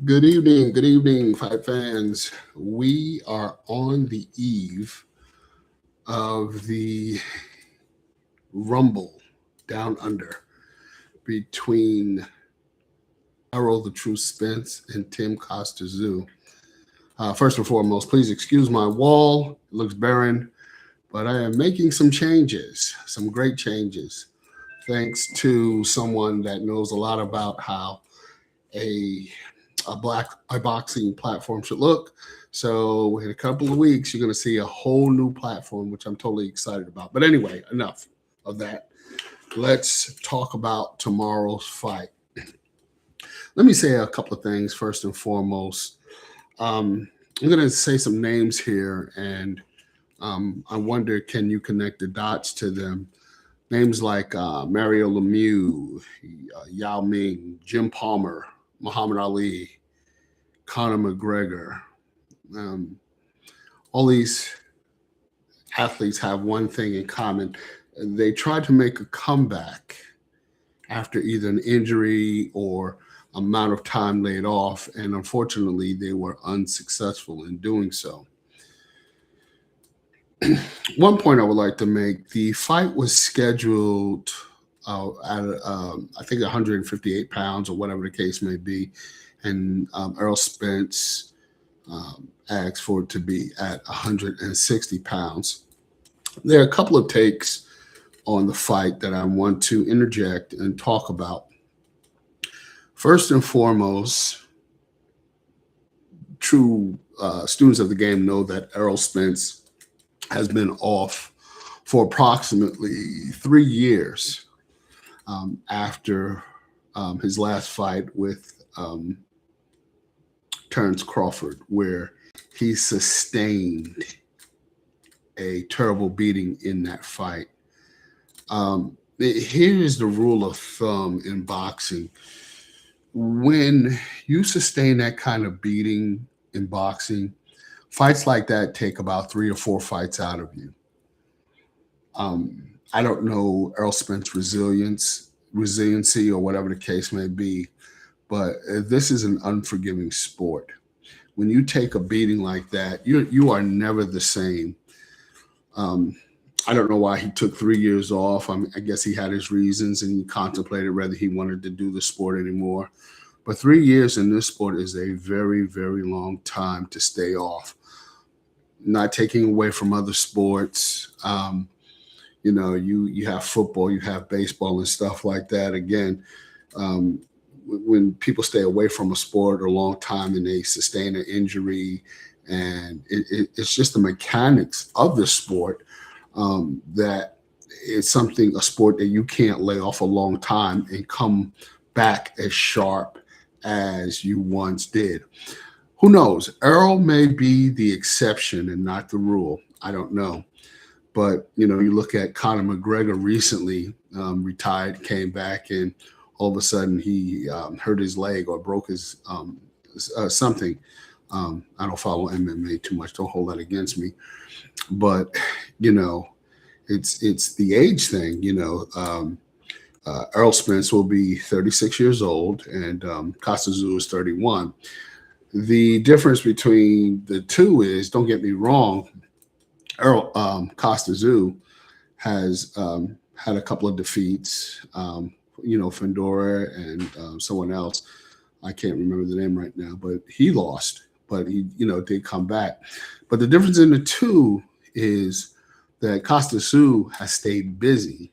Good evening, fight fans. We are on the eve of the rumble down under between ERROL the True Spence and Tim TSZYU. First and foremost, please excuse my wall. It looks barren, but I am making some changes, some great changes, thanks to someone that knows a lot about how a a boxing platform should look. So in a couple of weeks, you're going to see a whole new platform, which I'm totally excited about. But anyway, enough of that. Let's talk about tomorrow's fight. Let me say a couple of things first and foremost. I'm going to say some names here, and I wonder, can you connect the dots to them? Names like Mario Lemieux, Yao Ming, Jim Palmer, Muhammad Ali, Conor McGregor. Um, all these athletes have one thing in common. They tried to make a comeback after either an injury or amount of time laid off, and unfortunately, they were unsuccessful in doing so. One point I would like to make: the fight was scheduled at I think 158 pounds or whatever the case may be, and Errol Spence asked for it to be at 160 pounds. There are a couple of takes on the fight that I want to interject and talk about. First and foremost, true students of the game know that Errol Spence has been off for approximately 3 years after his last fight with Terrence Crawford, where he sustained a terrible beating in that fight. Here is the rule of thumb in boxing. When you sustain that kind of beating in boxing, fights like that take about 3 or 4 fights out of you. I don't know Errol Spence resiliency, or whatever the case may be, but this is an unforgiving sport. When you take a beating like that, you are never the same. I don't know why he took 3 years off. I guess he had his reasons and he contemplated whether he wanted to do the sport anymore. But 3 years in this sport is a very, very long time to stay off. Not taking away from other sports. You have football, you have baseball and stuff like that. Again, when people stay away from a sport a long time and they sustain an injury, and it's just the mechanics of the sport that it's a sport that you can't lay off a long time and come back as sharp as you once did. Who knows? Errol may be the exception and not the rule. I don't know. But, you look at Conor McGregor recently, retired, came back, and all of a sudden he hurt his leg or broke his something. I don't follow MMA too much. Don't hold that against me. But, it's the age thing. Errol Spence will be 36 years old, and TSZYU is 31. The difference between the two is, don't get me wrong, Errol TSZYU has had a couple of defeats. Fendora and someone else. I can't remember the name right now, but he lost. But he, did come back. But the difference in the two is that TSZYU has stayed busy.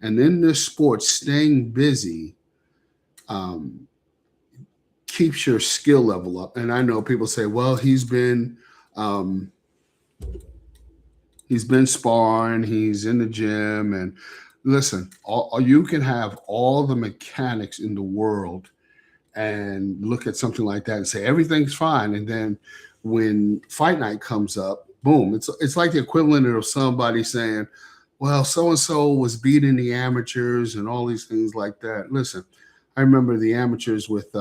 And in this sport, staying busy keeps your skill level up. And I know people say, well, he's been sparring, he's in the gym. And listen, you can have all the mechanics in the world and look at something like that and say everything's fine. And then when fight night comes up, boom, it's like the equivalent of somebody saying, well, so-and-so was beating the amateurs and all these things like that. Listen, I remember the amateurs with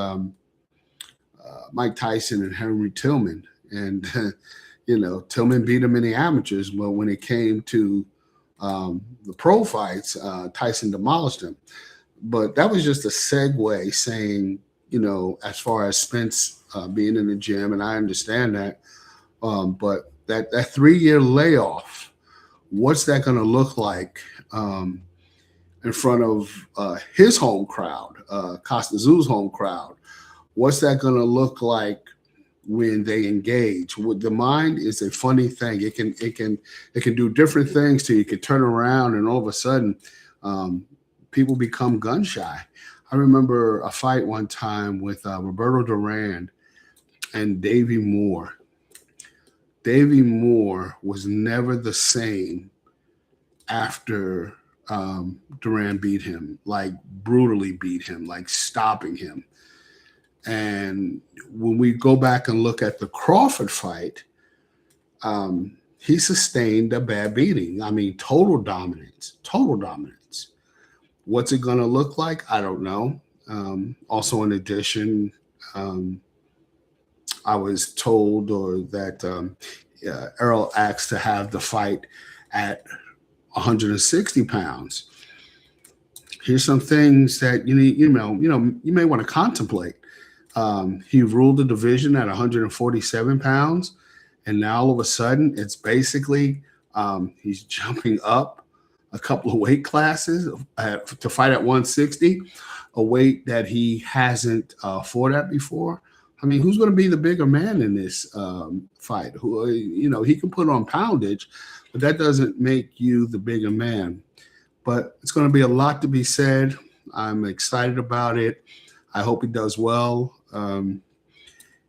Mike Tyson and Henry Tillman. And, Tillman beat him in the amateurs. But when it came to the pro fights, Tyson demolished him. But that was just a segue saying, as far as Spence being in the gym, and I understand that. But that 3 year layoff, what's that going to look like in front of his home crowd, Costa Zoo's home crowd? What's that going to look like when they engage? With the mind is a funny thing. It can do different things to you. It can turn around and all of a sudden, people become gun shy. I remember a fight one time with Roberto Duran and Davey Moore. Davey Moore was never the same after Duran beat him, like brutally beat him, like stopping him. And when we go back and look at the Crawford fight, he sustained a bad beating. I mean, total dominance, total dominance. What's it going to look like? I don't know. Also, in addition, I was told that Errol asked to have the fight at 160 pounds. Here's some things that you may want to contemplate. He ruled the division at 147 pounds, and now all of a sudden it's basically he's jumping up a couple of weight classes to fight at 160, a weight that he hasn't fought at before. I mean, who's going to be the bigger man in this fight? Who, he can put on poundage, but that doesn't make you the bigger man. But it's going to be a lot to be said. I'm excited about it. I hope he does well. In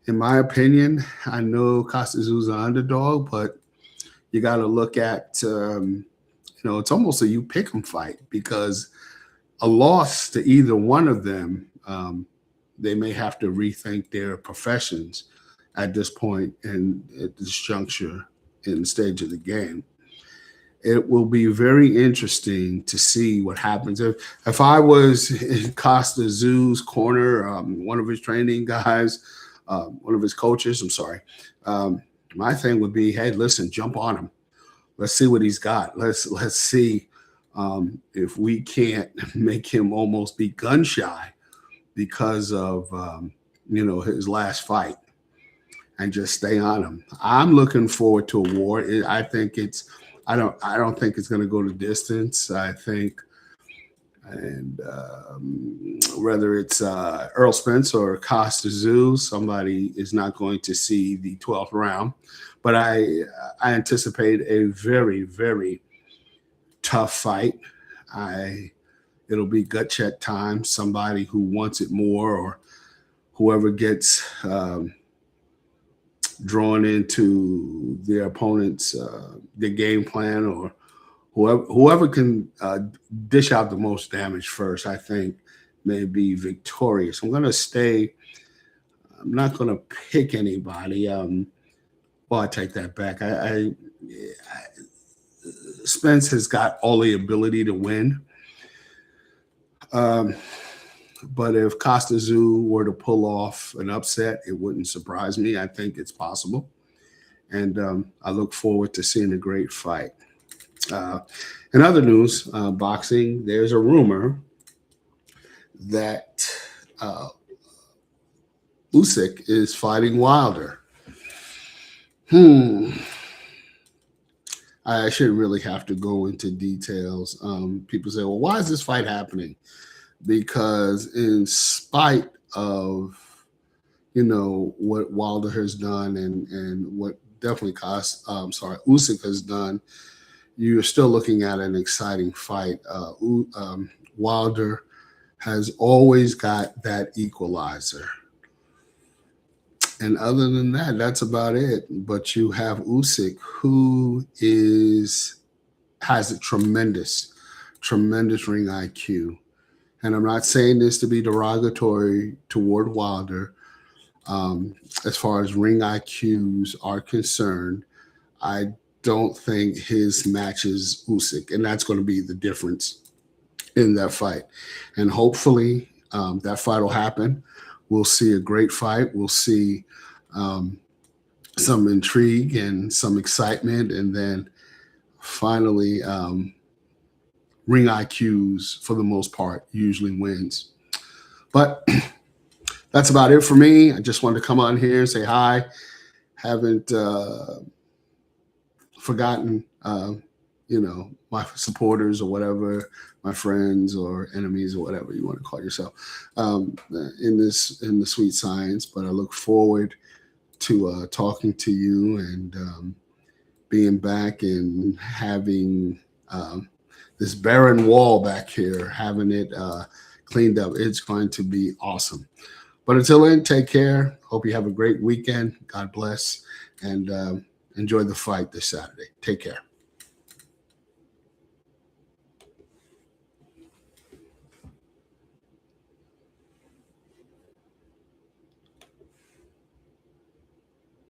my opinion, I know Costa Tszyu's an underdog, but you got to look at, it's almost a you pick 'em fight, because a loss to either one of them, they may have to rethink their professions at this point and at this juncture in the stage of the game. It will be very interesting to see what happens. If I was in Costa Tszyu's corner, one of his training guys, one of his coaches, I'm sorry, my thing would be, hey, listen, jump on him. Let's see what he's got. Let's see if we can't make him almost be gun shy because of his last fight, and just stay on him. I'm looking forward to a war. I think it's. I don't think it's going to go to distance. I think, and whether it's Errol Spence or Costa Tszyu, somebody is not going to see the 12th round. But I anticipate a very, very tough fight. It'll be gut check time. Somebody who wants it more, or whoever gets drawn into their opponent's their game plan, or whoever can dish out the most damage first, I think, may be victorious. I'm not going to pick anybody. Well, I take that back. Spence has got all the ability to win. But if Costa Tszyu were to pull off an upset, it wouldn't surprise me. I think it's possible. And I look forward to seeing a great fight. In other news, boxing, there's a rumor that Usyk is fighting Wilder. I shouldn't really have to go into details. People say, well, why is this fight happening? Because in spite of, what Wilder has done and what definitely Usyk has done, you're still looking at an exciting fight. Wilder has always got that equalizer. And other than that, that's about it. But you have Usyk, who has a tremendous ring IQ. And I'm not saying this to be derogatory toward Wilder. As far as ring IQs are concerned, I don't think his matches Usyk, and that's going to be the difference in that fight. And hopefully that fight will happen. We'll see a great fight. We'll see some intrigue and some excitement, and then finally ring IQs, for the most part, usually wins. But that's about it for me. I just wanted to come on here and say hi. Haven't forgotten, my supporters or whatever, my friends or enemies or whatever you want to call yourself, in the sweet science. But I look forward to talking to you and being back and having this barren wall back here, having it cleaned up. It's going to be awesome. But until then, take care. Hope you have a great weekend. God bless, and enjoy the fight this Saturday. Take care.